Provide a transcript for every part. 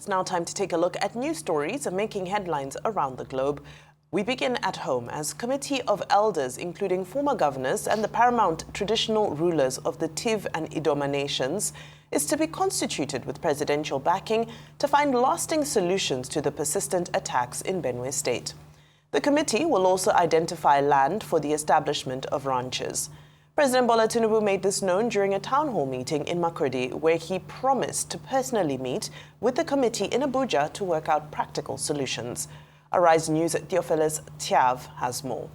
now time to take a look at news stories making headlines around the globe. We begin at home as Committee of Elders, including former governors and the paramount traditional rulers of the Tiv and Idoma nations, is to be constituted with presidential backing to find lasting solutions to the persistent attacks in Benue State. The committee will also identify land for the establishment of ranches. President Bola Tinubu made this known during a town hall meeting in Makurdi, where he promised to personally meet with the committee in Abuja to work out practical solutions. Arise News' Theophilus Tiav has more.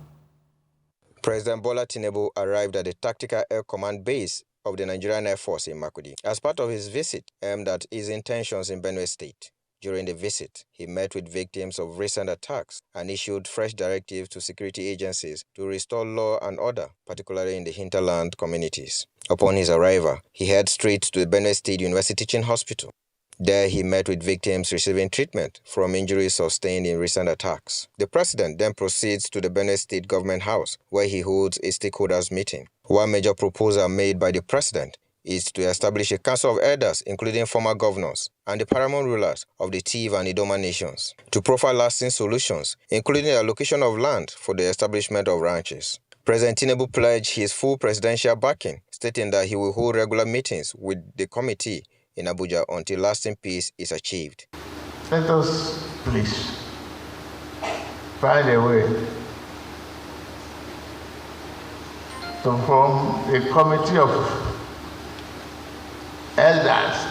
President Bola Tinubu arrived at the Tactical Air Command base of the Nigerian Air Force in Makurdi as part of his visit aimed at easing tensions in Benue State. During the visit, he met with victims of recent attacks and issued fresh directives to security agencies to restore law and order, particularly in the hinterland communities. Upon his arrival, he headed straight to the Benue State University Teaching Hospital. There, he met with victims receiving treatment from injuries sustained in recent attacks. The president then proceeds to the Benue State Government House, where he holds a stakeholders meeting. One major proposal made by the president is to establish a council of elders, including former governors and the paramount rulers of the Tiv and Idoma nations, to profile lasting solutions, including the allocation of land for the establishment of ranches. President Tinubu pledged his full presidential backing, stating that he will hold regular meetings with the committee in Abuja until lasting peace is achieved. Let us please find a way to form a committee of elders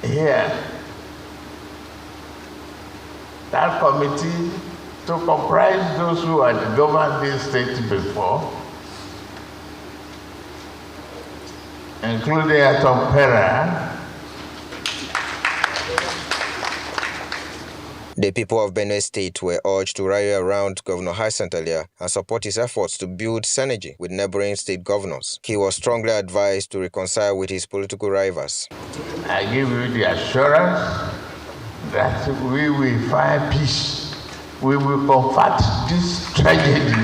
here. That committee to comprise those who had governed this state before, including Atom Pera. The people of Benue State were urged to rally around Governor Hyacinthe Alia and support his efforts to build synergy with neighboring state governors. He was strongly advised to reconcile with his political rivals. I give you the assurance that we will find peace. We will convert this tragedy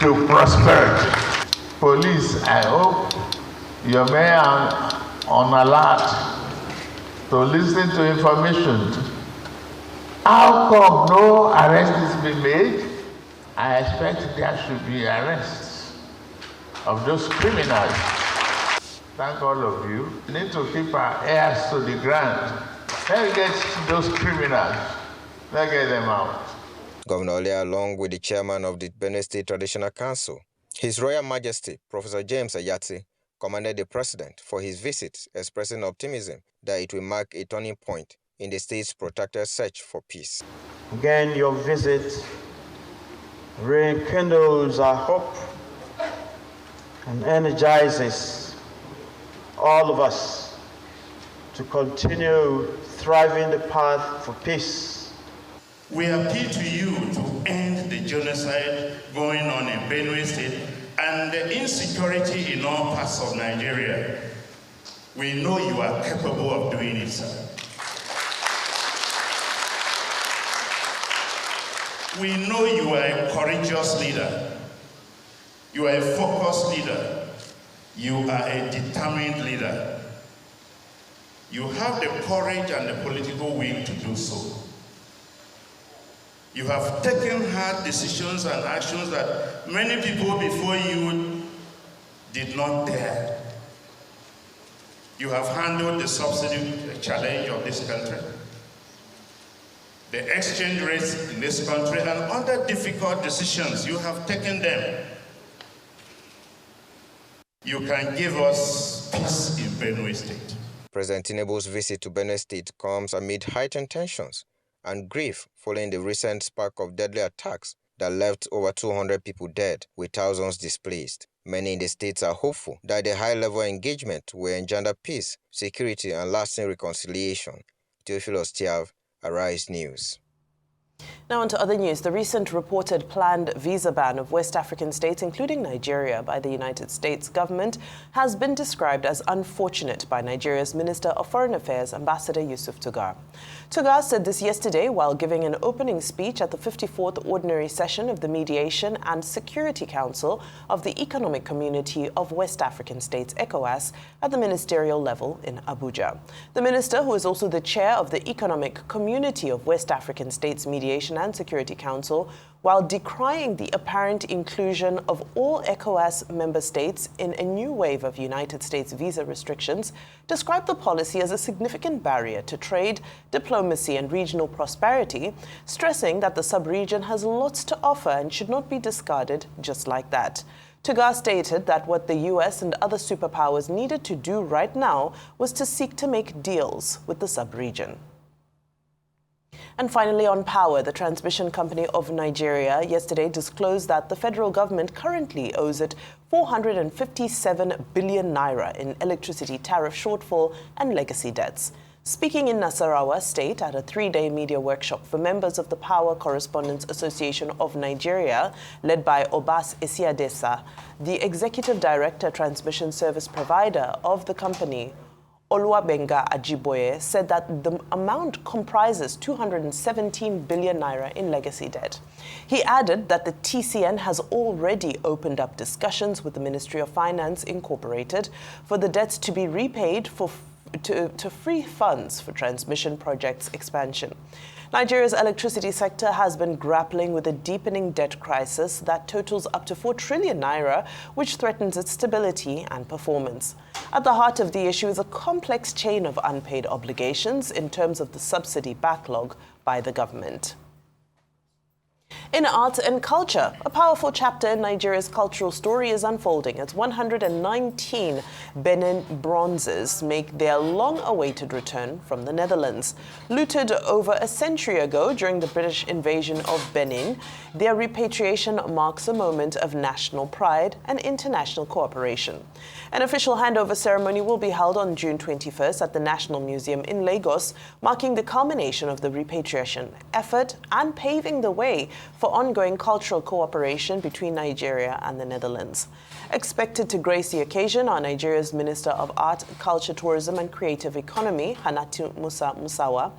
to prosperity. Police, I hope your men are on alert to listen to information. How come no arrest has been made? I expect there should be arrests of those criminals. Thank all of you. We need to keep our ears to the ground. Let's get those criminals. Let's get them out. Governor Alia, along with the chairman of the Benue State Traditional Council, His Royal Majesty, Professor James Ayati, commended the president for his visit, expressing optimism that it will mark a turning point in the state's protracted search for peace. Again, your visit rekindles our hope and energizes all of us to continue thriving the path for peace. We appeal to you to end the genocide going on in Benue State and the insecurity in all parts of Nigeria. We know you are capable of doing it, sir. We know you are a courageous leader. You are a focused leader. You are a determined leader. You have the courage and the political will to do so. You have taken hard decisions and actions that many people before you did not dare. You have handled the subsidy challenge of this country, the exchange rates in this country, and other difficult decisions. You have taken them. You can give us peace in Benue State. President Tinubu's visit to Benue State comes amid heightened tensions and grief following the recent spark of deadly attacks that left over 200 people dead, with thousands displaced. Many in the states are hopeful that the high-level engagement will engender peace, security, and lasting reconciliation. Theophilus Tiav, Arise News. Now on to other news. The recent reported planned visa ban of West African states, including Nigeria, by the United States government has been described as unfortunate by Nigeria's Minister of Foreign Affairs, Ambassador Yusuf Tugar. Tugar said this yesterday while giving an opening speech at the 54th Ordinary Session of the Mediation and Security Council of the Economic Community of West African States, ECOWAS, at the ministerial level in Abuja. The minister, who is also the chair of the Economic Community of West African States Mediation and Security Council, while decrying the apparent inclusion of all ECOWAS member states in a new wave of United States visa restrictions, described the policy as a significant barrier to trade, diplomacy, and regional prosperity, stressing that the sub-region has lots to offer and should not be discarded just like that. Tugar stated that what the US and other superpowers needed to do right now was to seek to make deals with the sub-region. And finally, on power, the transmission company of Nigeria yesterday disclosed that the federal government currently owes it 457 billion naira in electricity tariff shortfall and legacy debts. Speaking in Nasarawa State at a 3-day media workshop for members of the Power Correspondents Association of Nigeria, led by Obas Esiadesa, the executive director, transmission service provider of the company, Oluwabenga Ajiboye, said that the amount comprises 217 billion naira in legacy debt. He added that the TCN has already opened up discussions with the Ministry of Finance Incorporated for the debts to be repaid to free funds for transmission projects expansion. Nigeria's electricity sector has been grappling with a deepening debt crisis that totals up to 4 trillion naira, which threatens its stability and performance. At the heart of the issue is a complex chain of unpaid obligations in terms of the subsidy backlog by the government. In arts and culture, a powerful chapter in Nigeria's cultural story is unfolding as 119 Benin bronzes make their long-awaited return from the Netherlands. Looted over a century ago during the British invasion of Benin, their repatriation marks a moment of national pride and international cooperation. An official handover ceremony will be held on June 21st at the National Museum in Lagos, marking the culmination of the repatriation effort and paving the way for ongoing cultural cooperation between Nigeria and the Netherlands. Expected to grace the occasion are Nigeria's Minister of Art, Culture, Tourism and Creative Economy, Hannatu Musa Musawa,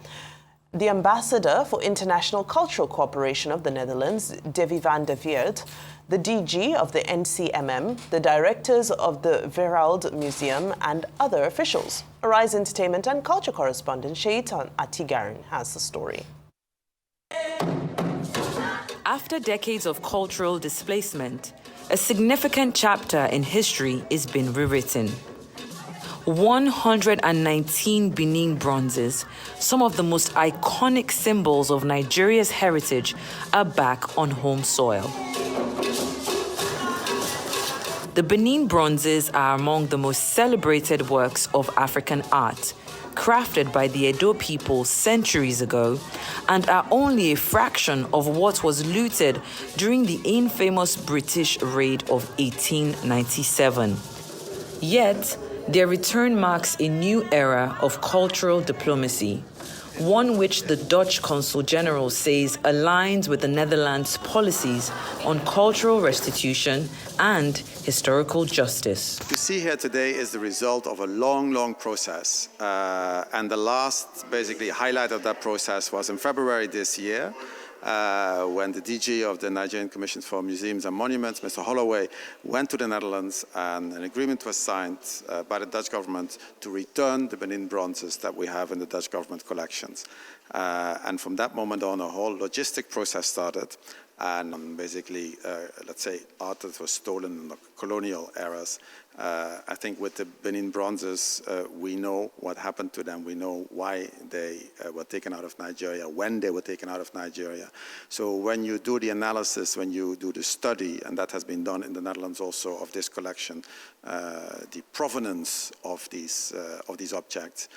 the Ambassador for International Cultural Cooperation of the Netherlands, Davy van der Weert, the DG of the NCMM, the directors of the Verald Museum, and other officials. Arise Entertainment and Culture correspondent Shaitan Atigarin has the story. After decades of cultural displacement, a significant chapter in history is being rewritten. 119 Benin bronzes, some of the most iconic symbols of Nigeria's heritage, are back on home soil. The Benin bronzes are among the most celebrated works of African art, crafted by the Edo people centuries ago, and are only a fraction of what was looted during the infamous British raid of 1897. Yet, their return marks a new era of cultural diplomacy, one which the Dutch Consul General says aligns with the Netherlands' policies on cultural restitution and historical justice. What you see here today is the result of a long process. And the last, basically, highlight of that process was in February this year, when the DG of the Nigerian Commission for Museums and Monuments, Mr. Holloway, went to the Netherlands and an agreement was signed by the Dutch government to return the Benin bronzes that we have in the Dutch government collections. And from that moment on, a whole logistic process started. And basically, let's say, art that was stolen in the colonial eras. I think with the Benin bronzes, we know what happened to them. We know why they were taken out of Nigeria, when they were taken out of Nigeria. So when you do the analysis, when you do the study, and that has been done in the Netherlands also of this collection, the provenance of these objects,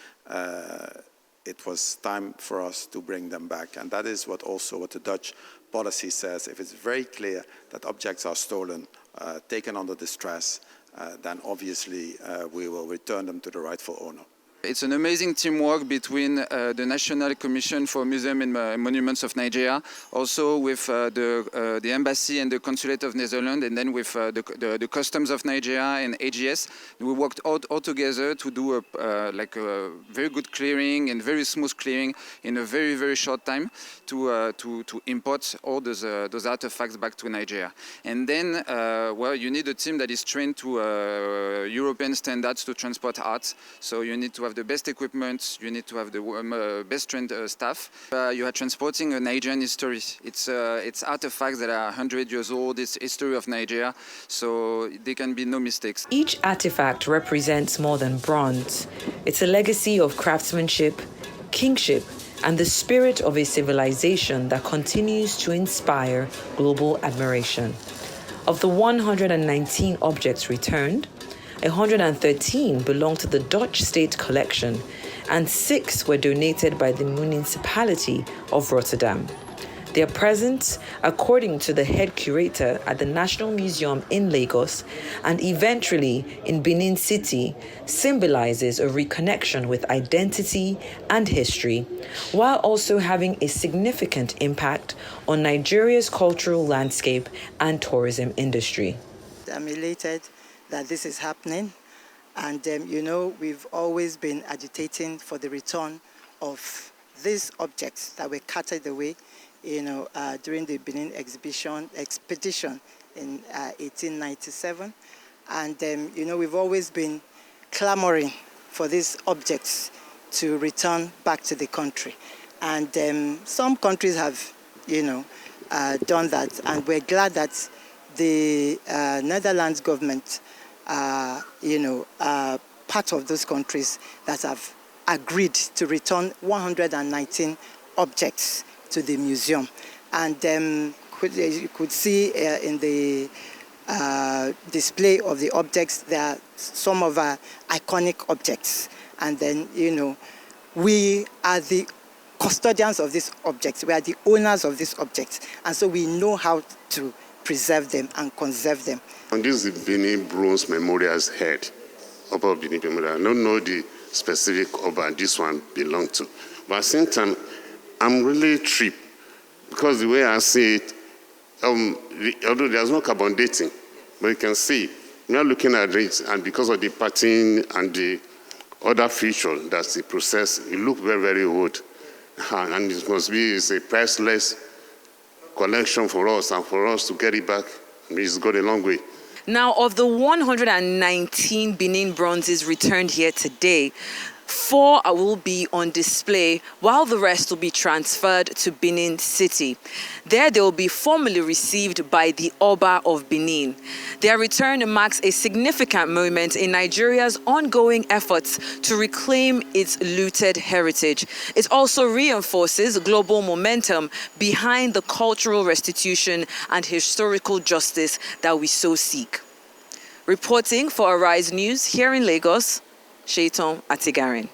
it was time for us to bring them back. And that is what the Dutch policy says. If it's very clear that objects are stolen, taken under distress, then obviously we will return them to the rightful owner. It's an amazing teamwork between the National Commission for Museums and Monuments of Nigeria, also with the Embassy and the Consulate of Netherlands, and then with the Customs of Nigeria and AGS. We worked all together to do a very good clearing and very smooth clearing in a very, very short time to import all those artifacts back to Nigeria. And then, you need a team that is trained to European standards to transport art. So you need to have the best equipment, you need to have the best trained staff. You are transporting a Nigerian history. It's artifacts that are 100 years old, it's history of Nigeria, so there can be no mistakes. Each artifact represents more than bronze. It's a legacy of craftsmanship, kingship, and the spirit of a civilization that continues to inspire global admiration. Of the 119 objects returned, 113 belong to the Dutch state collection, and 6 were donated by the municipality of Rotterdam. Their presence, according to the head curator at the National Museum in Lagos and eventually in Benin City, symbolizes a reconnection with identity and history, while also having a significant impact on Nigeria's cultural landscape and tourism industry. I'm elated that this is happening, and we've always been agitating for the return of these objects that were carted away during the Benin expedition in 1897. And we've always been clamoring for these objects to return back to the country, and some countries have done that, and we're glad that the Netherlands government part of those countries that have agreed to return 119 objects to the museum. And you could see in the display of the objects, there are some of our iconic objects. And then, we are the custodians of these objects. We are the owners of these objects. And so we know how to preserve them and conserve them. And this is the Benin Bronze Memorial's head, Upper Benin Memorial. I don't know the specific Oba this one belonged to. But at the same time, I'm really tripped because the way I see it, although there's no carbon dating, but you can see, we are looking at it, and because of the pattern and the other feature that's the process, it looks very, very old. And it must be a priceless collection for us, and for us to get it back, it's gone a long way. Now, of the 119 Benin bronzes returned here today, 4 will be on display, while the rest will be transferred to Benin City. There they will be formally received by the Oba of Benin. Their return marks a significant moment in Nigeria's ongoing efforts to reclaim its looted heritage. It also reinforces global momentum behind the cultural restitution and historical justice that we so seek. Reporting for Arise News here in Lagos, Shaiton Atigarin.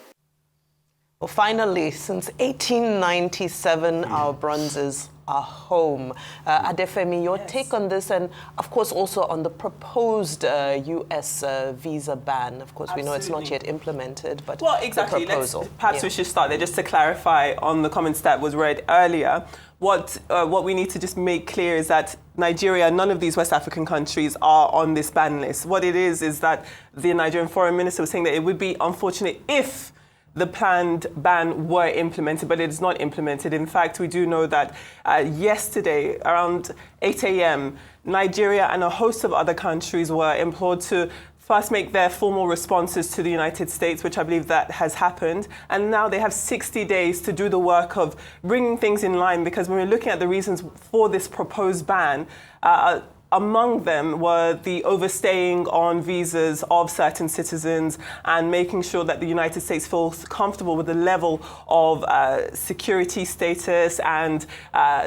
Well, finally, since 1897, our bronzes are home. Adefemi, your take on this, and of course also on the proposed U.S. visa ban. Of course, we know it's not yet implemented, but well, exactly. the proposal. Perhaps we should start there just to clarify on the comments that was read earlier. What we need to just make clear is that Nigeria, none of these West African countries are on this ban list. What it is that the Nigerian foreign minister was saying that it would be unfortunate if the planned ban were implemented, but it is not implemented. In fact, we do know that yesterday, around 8 a.m., Nigeria and a host of other countries were implored to first make their formal responses to the United States, which I believe that has happened. And now they have 60 days to do the work of bringing things in line, because when we're looking at the reasons for this proposed ban, among them were the overstaying on visas of certain citizens and making sure that the United States feels comfortable with the level of security status and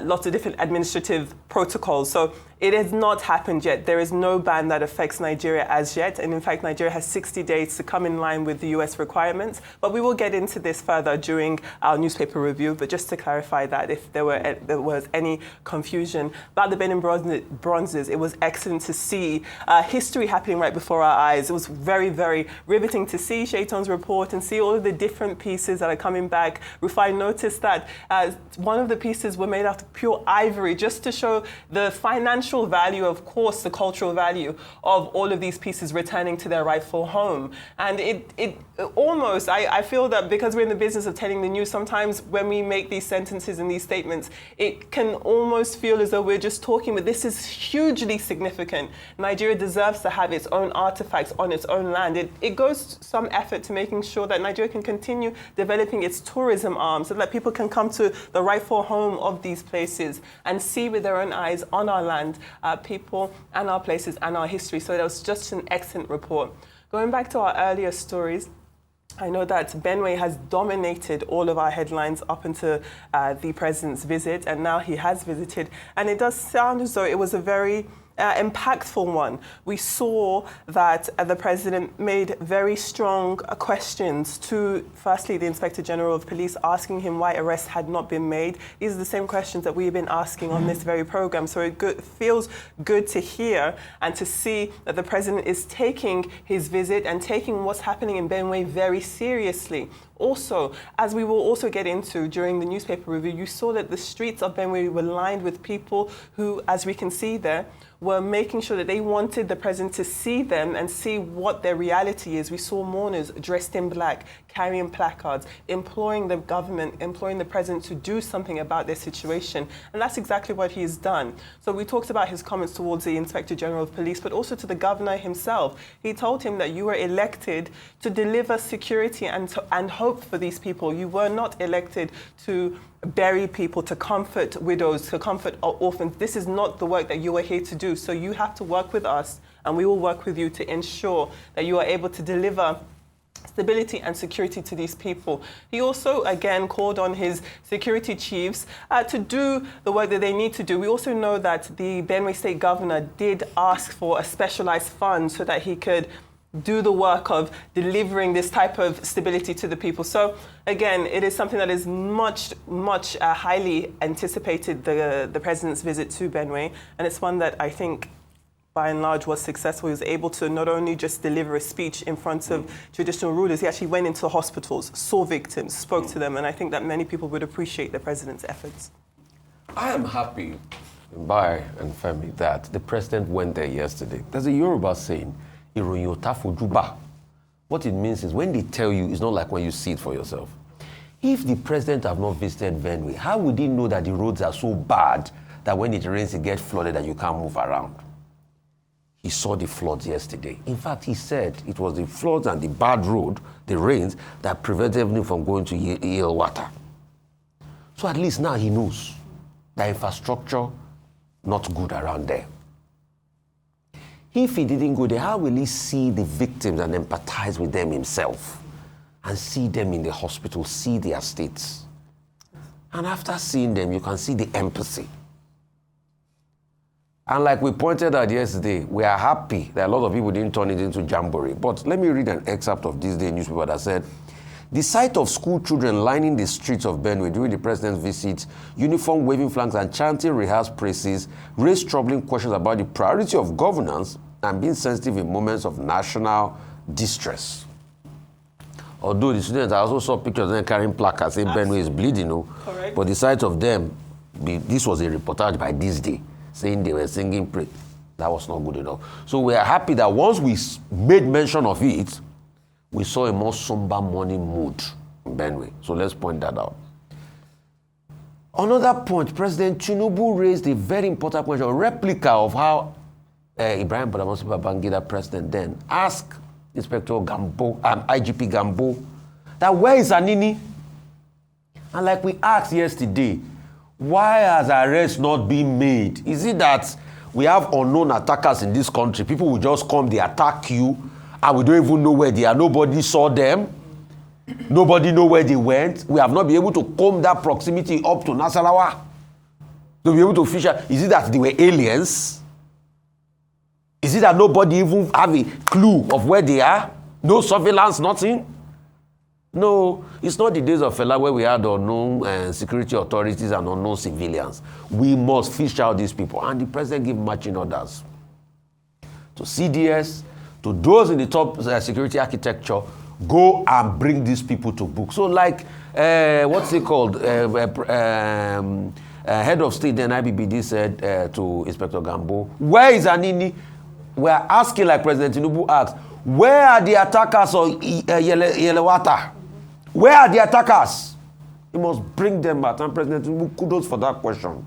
lots of different administrative protocols. So It has not happened yet. There is no ban that affects Nigeria as yet. And in fact, Nigeria has 60 days to come in line with the US requirements. But we will get into this further during our newspaper review. But just to clarify that, if there was any confusion about the Benin bronzes, it was excellent to see history happening right before our eyes. It was very, very riveting to see Shaitan's report and see all of the different pieces that are coming back. Rufai noticed that one of the pieces were made out of pure ivory, just to show the financial value, of course, the cultural value of all of these pieces returning to their rightful home. And it almost, I feel that because we're in the business of telling the news, sometimes when we make these sentences and these statements, it can almost feel as though we're just talking, but this is hugely significant. Nigeria deserves to have its own artifacts on its own land. It goes some effort to making sure that Nigeria can continue developing its tourism arm so that people can come to the rightful home of these places and see with their own eyes on our land, our people and our places and our history. So that was just an excellent report. Going back to our earlier stories, I know that Benue has dominated all of our headlines up until the president's visit, and now he has visited. And it does sound as though it was a very impactful one. We saw that the president made very strong questions to, firstly, the Inspector General of Police, asking him why arrests had not been made. These are the same questions that we've been asking on this very program. So it feels good to hear and to see that the president is taking his visit and taking what's happening in Benue very seriously. Also, as we will also get into during the newspaper review, you saw that the streets of Benue were lined with people who, as we can see there, were making sure that they wanted the president to see them and see what their reality is. We saw mourners dressed in black, carrying placards, imploring the government, imploring the president to do something about their situation. And that's exactly what he's done. So we talked about his comments towards the Inspector General of Police, but also to the governor himself. He told him that you were elected to deliver security and hope for these people. You were not elected to bury people, to comfort widows, to comfort orphans. This is not the work that you are here to do. So you have to work with us, and we will work with you to ensure that you are able to deliver stability and security to these people. He also, again, called on his security chiefs to do the work that they need to do. We also know that the Benue State Governor did ask for a specialized fund so that he could do the work of delivering this type of stability to the people. So again, it is something that is much highly anticipated, the president's visit to Benue, and it's one that I think by and large was successful. He was able to not only just deliver a speech in front of traditional rulers, he actually went into hospitals, saw victims, spoke to them, and I think that many people would appreciate the president's efforts. I am happy, Mbai and Femi, that the president went there yesterday. There's a Yoruba saying, what it means is when they tell you, it's not like when you see it for yourself. If the president have not visited Benue, how would he know that the roads are so bad that when it rains, it gets flooded and you can't move around? He saw the floods yesterday. In fact, he said it was the floods and the bad road, the rains, that prevented him from going to Yale water. So at least now he knows that infrastructure not good around there. If he didn't go there, how will he see the victims and empathize with them himself and see them in the hospital, see their states? And after seeing them, you can see the empathy. And like we pointed out yesterday, we are happy that a lot of people didn't turn it into jamboree. But let me read an excerpt of this day newspaper that said, the sight of school children lining the streets of Benue during the president's visit, uniform waving flags and chanting rehearsed praises, raised troubling questions about the priority of governance and being sensitive in moments of national distress. Although the students, I also saw pictures of them carrying placards saying Benue is bleeding, Correct. But the sight of them, this was a reportage by This Day, saying they were singing praise. That was not good enough. So we are happy that once we made mention of it, we saw a more somber morning mood in Benue. So let's point that out. Another point, President Tinubu raised a very important question, a replica of how Ibrahim Badamasi Babangida, president then, asked Inspector Gambo, IGP Gambo, that where is Anini? And like we asked yesterday, why has arrest not been made? Is it that we have unknown attackers in this country? People will just come, they attack you, and we don't even know where they are. Nobody saw them. Nobody know where they went. We have not been able to comb that proximity up to Nasarawa to be able to fish out. Is it that they were aliens? Is it that nobody even have a clue of where they are? No surveillance, nothing? No, it's not the days of Fela where we had unknown security authorities and unknown civilians. We must fish out these people. And the president gave marching orders to CDS, to those in the top security architecture, go and bring these people to book. So like, what's it called? Head of state then IBBD said to Inspector Gambo, where is Anini? We are asking, like President Tinubu asked, where are the attackers of Yelewata? Where are the attackers? He must bring them out. And President Tinubu, kudos for that question.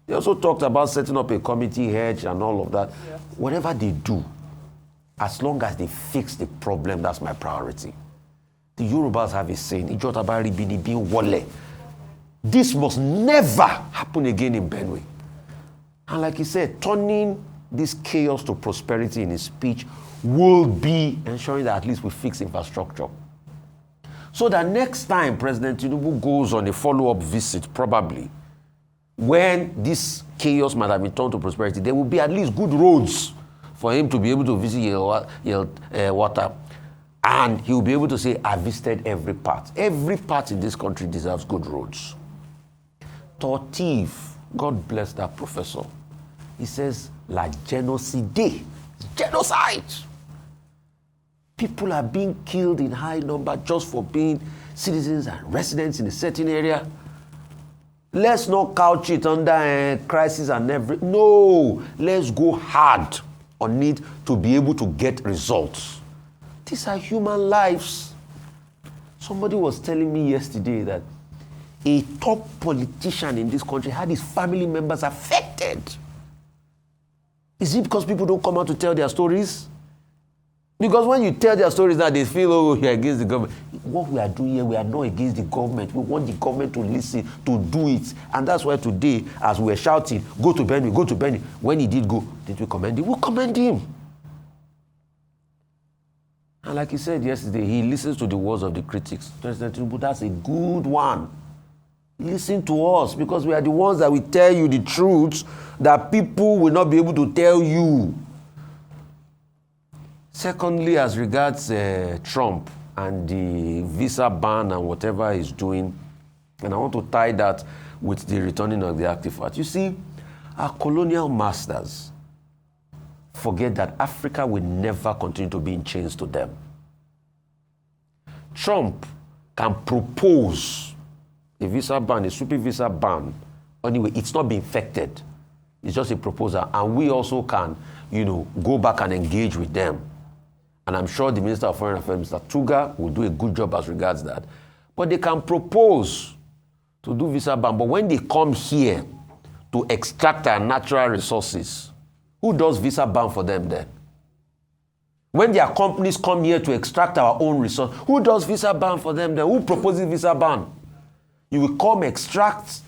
They also talked about setting up a committee head and all of that. Yeah. Whatever they do, as long as they fix the problem, that's my priority. The Yorubas have a saying, Ijotabari bini bin wole. This must never happen again in Benue. And like he said, turning this chaos to prosperity in his speech will be ensuring that at least we fix infrastructure. So that next time President Tinubu goes on a follow-up visit, probably, when this chaos might have been turned to prosperity, there will be at least good roads for him to be able to visit Yelewata. And he will be able to say, I visited every part. Every part in this country deserves good roads. Tortif, God bless that professor. He says, La genocide. Genocide. People are being killed in high number just for being citizens and residents in a certain area. Let's not couch it under crisis and everything. No, let's go hard on it to be able to get results. These are human lives. Somebody was telling me yesterday that a top politician in this country had his family members affected. Is it because people don't come out to tell their stories? Because when you tell their stories now, they feel, oh, you're against the government. What we are doing here, we are not against the government. We want the government to listen, to do it. And that's why today, as we were shouting, go to Benue, go to Benue. When he did go, did we commend him? We commend him. And like he said yesterday, he listens to the words of the critics. President Tinubu, that's a good one. Listen to us, because we are the ones that will tell you the truths that people will not be able to tell you. Secondly, as regards Trump and the visa ban and whatever he's doing, and I want to tie that with the returning of the artifacts. You see, our colonial masters forget that Africa will never continue to be in chains to them. Trump can propose a visa ban, a super visa ban. Anyway, it's not being effected. It's just a proposal. And we also can, go back and engage with them. And I'm sure the Minister of Foreign Affairs, Mr. Tuga, will do a good job as regards that. But they can propose to do visa ban. But when they come here to extract our natural resources, who does visa ban for them then? When their companies come here to extract our own resources, who does visa ban for them then? Who proposes visa ban? You will come extract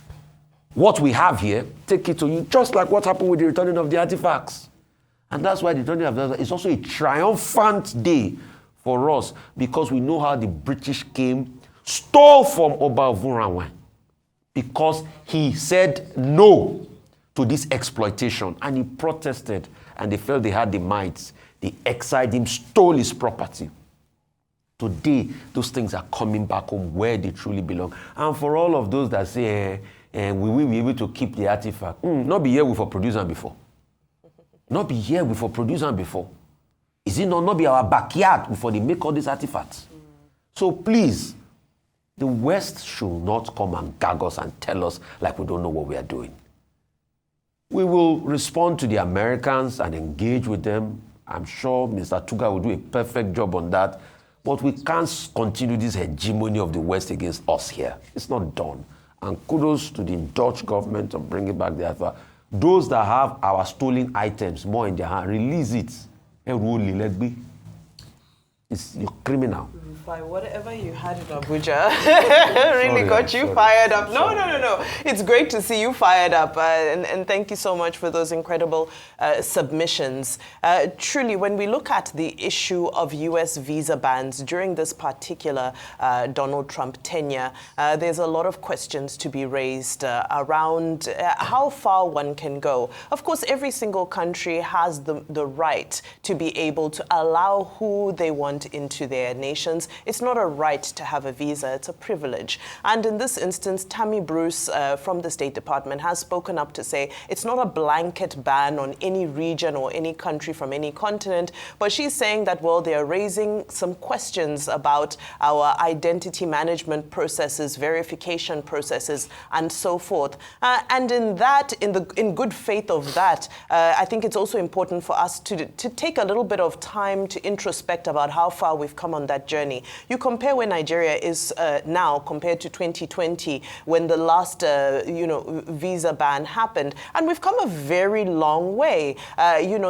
what we have here, take it to you, just like what happened with the returning of the artifacts. And that's why the returning of the artifacts is also a triumphant day for us, because we know how the British came, stole from Oba Ovunramwen, because he said no to this exploitation, and he protested, and they felt they had the might. They exiled him, stole his property. Today, those things are coming back home where they truly belong. And for all of those that say, we will be able to keep the artifact, not be here with for producing before. Not be here with for producing before. Is it not be our backyard before they make all these artifacts? So please, the West should not come and gag us and tell us like we don't know what we are doing. We will respond to the Americans and engage with them. I'm sure Mr. Tuga will do a perfect job on that. But we can't continue this hegemony of the West against us here. It's not done. And kudos to the Dutch government of bringing back the artifact. Those that have our stolen items more in their hand, release it. It's you're criminal. By whatever you had in Abuja really got you fired up. No. It's great to see you fired up. And thank you so much for those incredible submissions. Truly, when we look at the issue of U.S. visa bans during this particular Donald Trump tenure, there's a lot of questions to be raised around how far one can go. Of course, every single country has the right to be able to allow who they want into their nations. It's not a right to have a visa, it's a privilege. And in this instance, Tammy Bruce from the State Department has spoken up to say it's not a blanket ban on any region or any country from any continent, but she's saying that, well, they're raising some questions about our identity management processes, verification processes, and so forth. And in that, in good faith of that, I think it's also important for us to take a little bit of time to introspect about how far we've come on that journey. You compare where Nigeria is now compared to 2020 when the last visa ban happened, and we've come a very long way.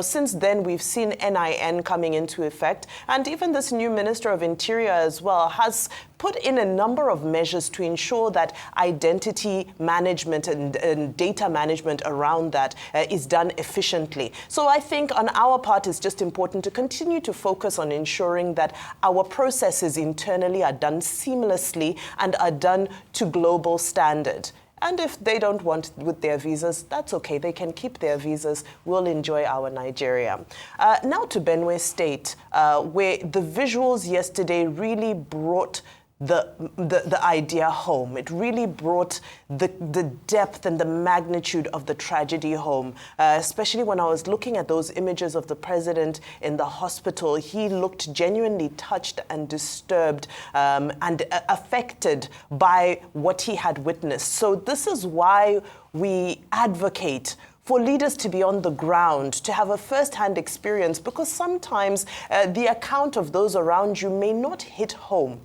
Since then we've seen NIN coming into effect, and even this new Minister of Interior as well has put in a number of measures to ensure that identity management and data management around that is done efficiently. So I think on our part, it's just important to continue to focus on ensuring that our processes internally are done seamlessly and are done to global standard. And if they don't want with their visas, that's okay. They can keep their visas. We'll enjoy our Nigeria. Now to Benue State, where the visuals yesterday really brought the idea home. It really brought the depth and the magnitude of the tragedy home, especially when I was looking at those images of the president in the hospital. He looked genuinely touched and disturbed and affected by what he had witnessed. So this is why we advocate for leaders to be on the ground, to have a first-hand experience, because sometimes the account of those around you may not hit home.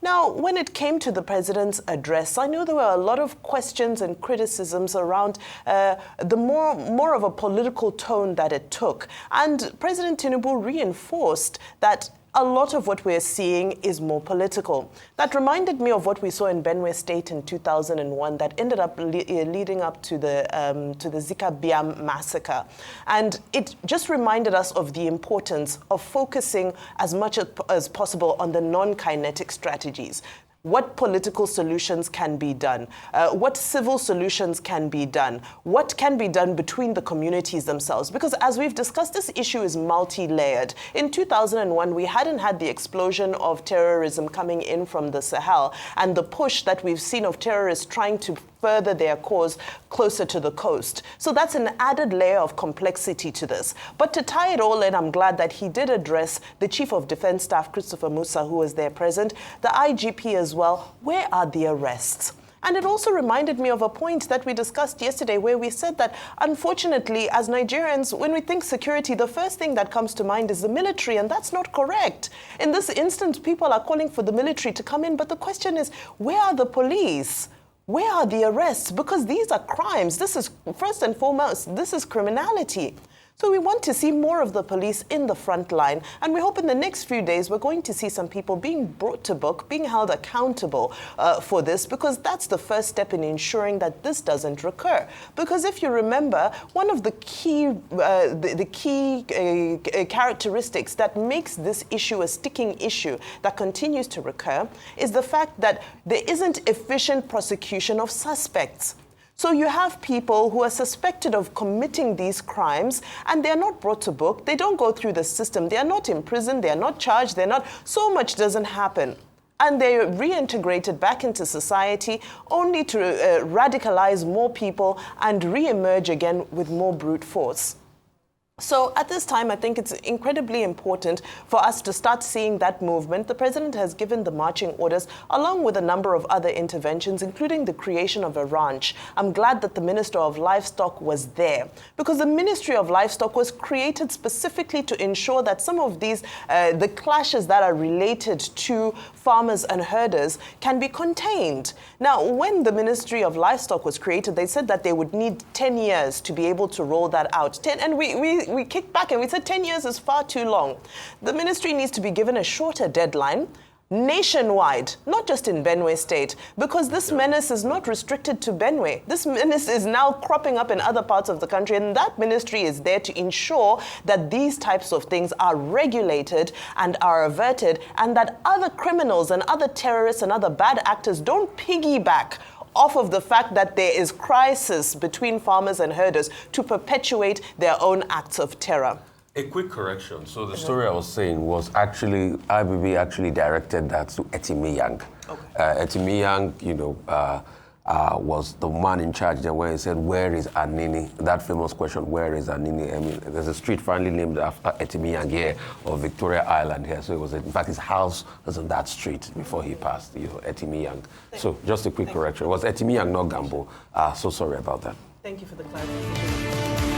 Now, when it came to the president's address, I know there were a lot of questions and criticisms around the more of a political tone that it took. And President Tinubu reinforced that a lot of what we're seeing is more political. That reminded me of what we saw in Benue State in 2001 that ended up leading up to the Zika Biam massacre. And it just reminded us of the importance of focusing as much as possible on the non-kinetic strategies. What political solutions can be done? What civil solutions can be done? What can be done between the communities themselves? Because as we've discussed, this issue is multi-layered. In 2001, we hadn't had the explosion of terrorism coming in from the Sahel and the push that we've seen of terrorists trying to further their cause closer to the coast. So that's an added layer of complexity to this. But to tie it all in, I'm glad that he did address the Chief of Defense Staff, Christopher Musa, who was there present, the IGP as well. Where are the arrests? And it also reminded me of a point that we discussed yesterday where we said that, unfortunately, as Nigerians, when we think security, the first thing that comes to mind is the military, and that's not correct. In this instance, people are calling for the military to come in, but the question is, where are the police? Where are the arrests? Because these are crimes. This is, first and foremost, this is criminality. So we want to see more of the police in the front line, and we hope in the next few days we're going to see some people being brought to book, being held accountable for this, because that's the first step in ensuring that this doesn't recur. Because if you remember, one of the key characteristics that makes this issue a sticking issue that continues to recur is the fact that there isn't efficient prosecution of suspects. So you have people who are suspected of committing these crimes and they're not brought to book. They don't go through the system. They're not imprisoned. They're not charged. So much doesn't happen. And they're reintegrated back into society only to radicalize more people and re-emerge again with more brute force. So at this time, I think it's incredibly important for us to start seeing that movement. The president has given the marching orders along with a number of other interventions, including the creation of a ranch. I'm glad that the Minister of Livestock was there because the Ministry of Livestock was created specifically to ensure that some of these, the clashes that are related to farmers and herders can be contained. Now, when the Ministry of Livestock was created, they said that they would need 10 years to be able to roll that out. And we kicked back and we said 10 years is far too long. The ministry needs to be given a shorter deadline, nationwide, not just in Benue State, because this menace is not restricted to Benue. This menace is now cropping up in other parts of the country, and that ministry is there to ensure that these types of things are regulated and are averted, and that other criminals and other terrorists and other bad actors don't piggyback off of the fact that there is crisis between farmers and herders to perpetuate their own acts of terror. A quick correction. So the story I was saying was actually, IBB actually directed that to Etimiyang. Okay. Etimiyang, was the man in charge then when he said, "Where is Anini?" That famous question, "Where is Anini?" I mean, there's a street finally named after Etimiyang here, of Victoria Island here. So it was, in fact, his house was on that street before he passed, Etimiyang. So just a quick correction. It was Etimiyang, not Gambo. So sorry about that. Thank you for the clarification.